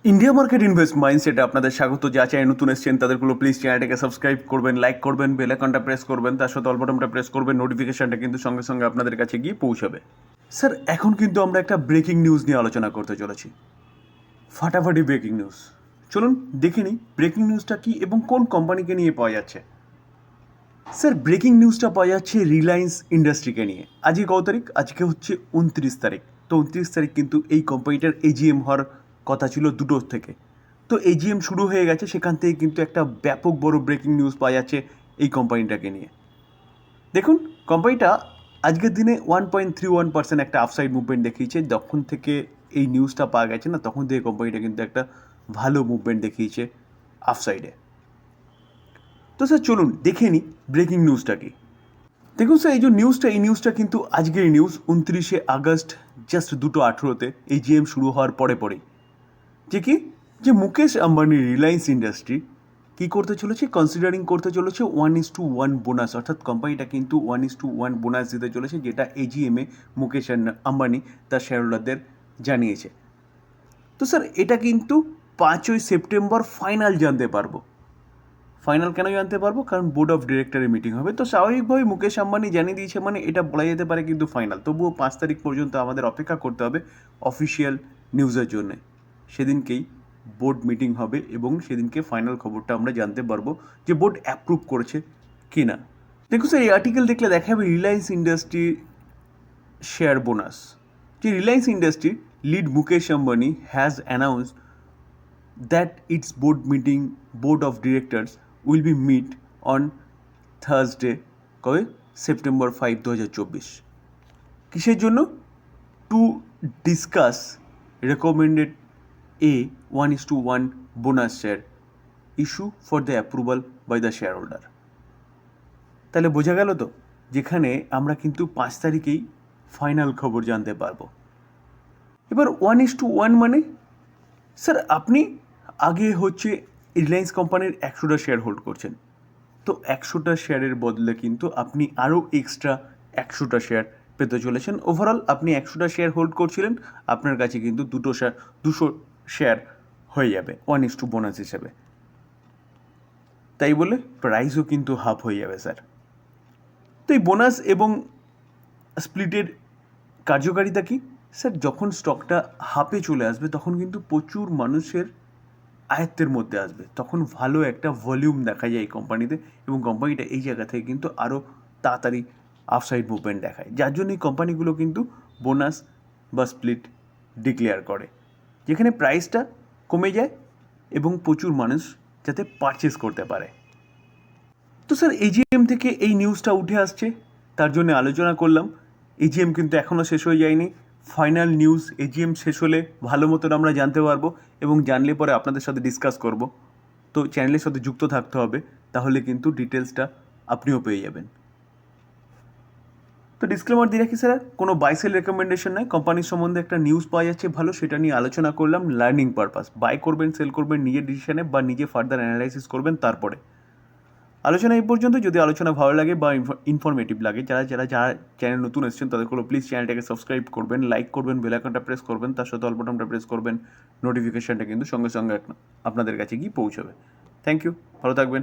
India market invest মাইন্ডসেটে আপনাদের স্বাগত। যা চ্যানেল নতুন এসেছেন তাদেরগুলো প্লিজ চ্যানেলটাকে সাবস্ক্রাইব করবেন, লাইক করবেন, বেল আইকনটা প্রেস করবেন, তার সাথে অল বাটনটা প্রেস করবেন, নোটিফিকেশনটা কিন্তু সঙ্গে সঙ্গে আপনাদের কাছে গিয়ে পৌঁছাবে। স্যার, এখন কিন্তু আমরা একটা ব্রেকিং নিউজ নিয়ে আলোচনা করতে চলেছি। ফাটাফাটি ব্রেকিং নিউজ। চলুন দেখে নিই ব্রেকিং নিউজটা কী এবং কোন কোম্পানিকে নিয়ে পাওয়া যাচ্ছে। স্যার, ব্রেকিং নিউজটা পাওয়া যাচ্ছে রিলায়েন্স ইন্ডাস্ট্রিকে নিয়ে। আজকে কত তারিখ? আজকে হচ্ছে 29 তারিখ। তো 29 তারিখ কিন্তু এই কোম্পানিটার এজিএম হওয়ার কথা ছিল 2টোর থেকে। তো এজিএম শুরু হয়ে গেছে, সেখান থেকে কিন্তু একটা ব্যাপক বড় ব্রেকিং নিউজ পাওয়া যাচ্ছে এই কোম্পানিটাকে নিয়ে। দেখুন, কোম্পানিটা আজকের দিনে 1.31% একটা আপসাইড মুভমেন্ট দেখিয়েছে। যখন থেকে এই নিউজটা পাওয়া গেছে না, তখন থেকে কোম্পানিটা কিন্তু একটা ভালো মুভমেন্ট দেখিয়েছে আপসাইডে। তো স্যার চলুন দেখে নিই ব্রেকিং নিউজটা কি। দেখুন স্যার, এই যে নিউজটা কিন্তু আজকের নিউজ 29শে আগস্ট জাস্ট 2:18 এজিএম শুরু হওয়ার পরেই যে কি, যে মুকেশ আম্বানির রিলায়েন্স ইন্ডাস্ট্রি কী করতে চলেছে, কনসিডারিং করতে চলেছে 1:1 বোনাস, অর্থাৎ কোম্পানিটা কিন্তু 1:1 বোনাস দিতে চলেছে, যেটা এজিএমে মুকেশ আম্বানি তার শেয়ার হোল্ডারদের জানিয়েছে। তো স্যার এটা কিন্তু 5ই সেপ্টেম্বর ফাইনাল জানতে পারবো। ফাইনাল কেন জানতে পারবো? কারণ বোর্ড অফ ডিরেক্টরের মিটিং হবে। তো স্বাভাবিকভাবেই মুকেশ আম্বানি জানিয়ে দিয়েছে, মানে এটা বলা যেতে পারে কিন্তু ফাইনাল। তবুও 5 তারিখ পর্যন্ত আমাদের অপেক্ষা করতে হবে অফিসিয়াল নিউজের জন্যে। সেদিনকেই বোর্ড মিটিং হবে এবং সেদিনকে ফাইনাল খবরটা আমরা জানতে পারবো যে বোর্ড অ্যাপ্রুভ করেছে কি না। দেখুন স্যার, এই আর্টিকেল দেখলে দেখা যাবে রিলায়েন্স ইন্ডাস্ট্রি শেয়ার বোনাস। যে Reliance industry lead Mukesh Ambani has announced that its board of directors will be meet on Thursday, কবে? সেপ্টেম্বর 5, 2024। কিসের জন্য? To discuss recommended a 1:1 bonus share issue for the approval by the shareholder. তাহলে বোঝা গেল তো, যেখানে আমরা কিন্তু 5 তারিখেই ফাইনাল খবর জানতে পারবো। এবার 1:1 মানে, স্যার আপনি আগে হচ্ছে রিলায়েন্স কোম্পানির 100টা শেয়ার হোল্ড করছেন, তো 100টা শেয়ারের বদলে কিন্তু আপনি আরও এক্সট্রা 100টা শেয়ার পেতে চলেছেন। ওভারঅল আপনি 100টা শেয়ার হোল্ড করছিলেন, আপনার কাছে কিন্তু 200 শেয়ার হয়ে যাবে 1:2 বোনাস হিসেবে। তাই বলে প্রাইসও কিন্তু হাফ হয়ে যাবে স্যার। তো এই বোনাস এবং স্প্লিটের কার্যকারিতা কি? স্যার, যখন স্টকটা হাফে চলে আসবে তখন কিন্তু প্রচুর মানুষের আয়ত্তের মধ্যে আসবে, তখন ভালো একটা ভলিউম দেখা যায় এই কোম্পানিতে, এবং কোম্পানিটা এই জায়গা থেকে কিন্তু আরও তাড়াতাড়ি আপসাইড মুভমেন্ট দেখায়, যার জন্য এই কোম্পানিগুলো কিন্তু বোনাস বা স্প্লিট ডিক্লেয়ার করে, যেখানে প্রাইসটা কমে যায় এবং প্রচুর মানুষ যাতে পারচেস করতে পারে। তো স্যার এজিএম থেকে এই নিউজটা উঠে আসছে, তার জন্য আলোচনা করলাম। এজিএম কিন্তু এখনও শেষ হয়ে যায়নি। ফাইনাল নিউজ এজিএম শেষ হলে ভালো মতন আমরা জানতে পারবো, এবং জানলে পরে আপনাদের সাথে ডিসকাস করব। তো চ্যানেলের সাথে যুক্ত থাকতে হবে, তাহলে কিন্তু ডিটেলসটা আপনিও পেয়ে যাবেন। তো ডিসক্লেমার দিয়ে রাখি স্যার, কোনো বাই সেল রেকমেন্ডেশন নয়। কোম্পানির সম্বন্ধে একটা নিউজ পাওয়া যাচ্ছে ভালো, সেটা নিয়ে আলোচনা করলাম, লার্নিং পারপাস। বাই করবেন, সেল করবেন নিজের ডিসিশনে বা নিজে ফার্দার অ্যানালাইসিস করবেন তারপরে। আলোচনা এই পর্যন্ত। যদি আলোচনা ভালো লাগে বা ইনফরমেটিভ লাগে, যারা চ্যানেল নতুন এসেছেন তাদেরগুলো প্লিজ চ্যানেলটাকে সাবস্ক্রাইব করবেন, লাইক করবেন, বেল আইকনটা প্রেস করবেন, তার সাথে অল বাটনটা প্রেস করবেন, নোটিফিকেশনটা কিন্তু সঙ্গে সঙ্গে আপনাদের কাছে গিয়ে পৌঁছাবে। থ্যাংক ইউ, ভালো থাকবেন।